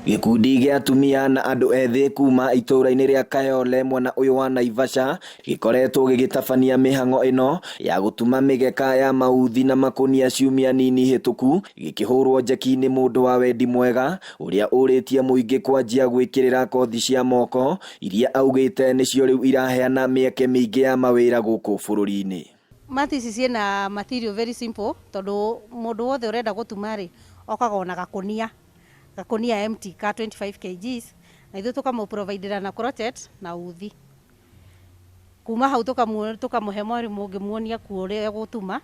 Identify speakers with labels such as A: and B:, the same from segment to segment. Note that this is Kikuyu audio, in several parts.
A: Gikundi gĩa atumia na andũ ethĩ kuma itũra-inĩ rĩa Kayole mwena ũyũ wa Naivasha gĩkoretwo gĩgĩtabania mĩhang'o ĩno ya gũtuma mĩgeka ya mauthi na makũnia ciumia nini hĩtũku, gĩkĩhũrwo njeki nĩ mũndũ wa wendi mwega ũrĩa ũrĩtie mũingĩ kwanjia gwĩkĩrĩra kothi cia moko iria augĩte nĩcio rĩu iraheana mĩeke mĩingĩ ya mawĩra gũkũ bũrũri-inĩ.
B: Mati ici ciĩna material very simple, tondũ mũndũ wothe ũrenda gũtuma rĩ okaga na gakonia empty ka 25 kgs na ithuĩ tũkamũprovidera na crochet na uthi. Kuma hau tũkamũhe mwarimũ ũngĩ muonia kũrĩa gũtuma,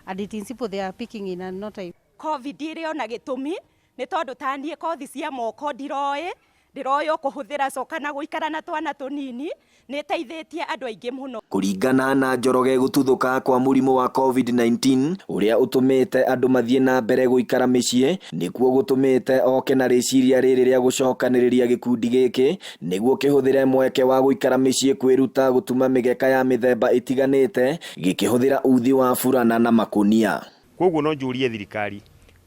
B: and it is simple, they are picking in no time.
C: COVID ĩrĩ ona gĩtũmi nĩ tondũ taniĩ kothi cia moko ndiroĩ kũhũthĩra coka na gũikara na twana tũnini nĩ teithĩtie andũ aingĩ mũno.
A: Kũringana na Njoroge, gũtuthũka kwa mũrimũ wa COVID-19 ũrĩa ũtũmĩte andũ mathiĩ na mbere gũikara mĩciĩ nĩkuo gũtũmĩte oke na rĩciria rĩrĩ rĩa gũcokanĩrĩria gĩkundi gĩkĩ nĩguo kĩhũthĩre mweke wa gũikara mĩciĩ kwĩruta gũtuma mĩgeka ya mĩthemba ĩtiganĩte gĩkĩhũthĩra uthi wa burana na makũnia.
D: Koguo no njũrie thirikari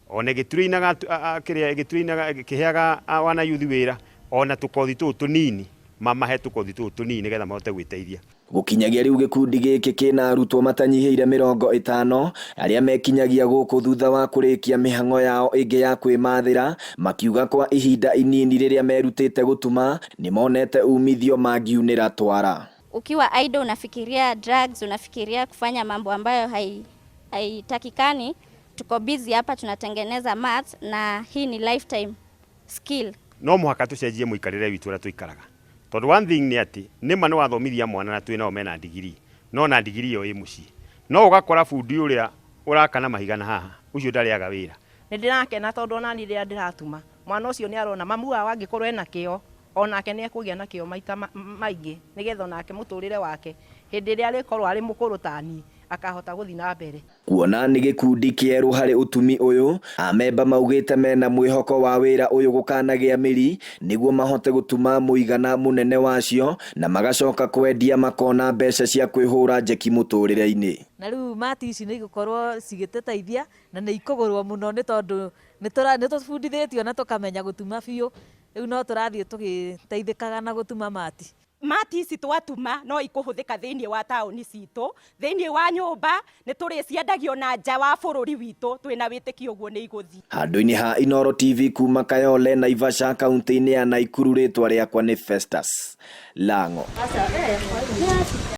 D: one gĩturainaga kĩheaga wana yuthi wĩra ona tũkothi tũtũ tũnini mamahe tũkothi tũtũ tũnini nĩgetha mahote gwĩteithia.
A: Gũkinyagia rĩu gĩkundi gĩkĩ kĩna arutwo matanyihĩire 50 arĩa mekinyagia gũkũ thutha wa kũrĩkia mĩhang'o yao ĩngĩ ya kwĩmathĩra, makiuga kwa ihinda inini rĩrĩa merutĩte gũtuma nĩmonete umithio mangiunĩra twara.
E: Ukiwa idle unafikiria drugs, unafikiria kufanya mambo ambayo haitakikani. Tuko busy hapa tunatengeneza mats na hii ni lifetime skill.
D: No mũhaka tũcenjie mũikarĩre witũ ũrĩa tũikaraga. Tondũ one thing nĩ atĩ nĩma nĩ wathomithia mwana na twĩnao mena ndigiri, no na ndigiri ĩyo ĩ mũciĩ. No ũgakora bundi ũrĩa ũrakana mahiga na haha ũcio ndarĩaga wĩra.
F: Nĩ ndĩrakena tondũ ona niĩ rĩrĩa ndĩratuma mwana ũcio nĩ arona mamu wao angĩkorwo ena kĩo onake nĩ ekũgĩa na kĩo maita maingĩ nĩgetha onake mũtũrĩre wake hĩndĩ ĩrĩa arĩkorwo arĩ mũkũrũ ta niĩ akahota gũthiĩ na mbere.
A: Kuona nĩ gĩkundi kĩerũ harĩ ũtumi ũyũ, amemba maugĩte mena mwĩhoko wa wĩra ũyũ gũkanagĩa mĩri nĩguo mahote gũtuma mũigana mũnene wacio na magacoka kwendia makona mbeca cia kwĩhũra njeki mũtũrĩre-inĩ.
G: Na rĩu mati ici nĩ igũkorwo cigĩtũteithia na nĩ ikũgũrwo mũno nĩ tondũ nĩ tũbundithĩtio na tũkamenya gũtuma biũ. Rĩu no tũrathiĩ tũgĩteithĩkaga na gũtuma mati.
C: Mati ici twatuma no ikũhũthĩka thĩinĩ wa taũni citũ, thĩinĩ wa nyũmba nĩ tũrĩciendagio na nja wa bũrũri witũ, twĩna wĩtĩkio ũguo nĩ igũthiĩ.
A: Handũ-inĩ ha Inooro TV kuma Kayole, Naivasha, kaunti-inĩ ya Nakuru, rĩtwa rĩakwa nĩ Festus Lang'o.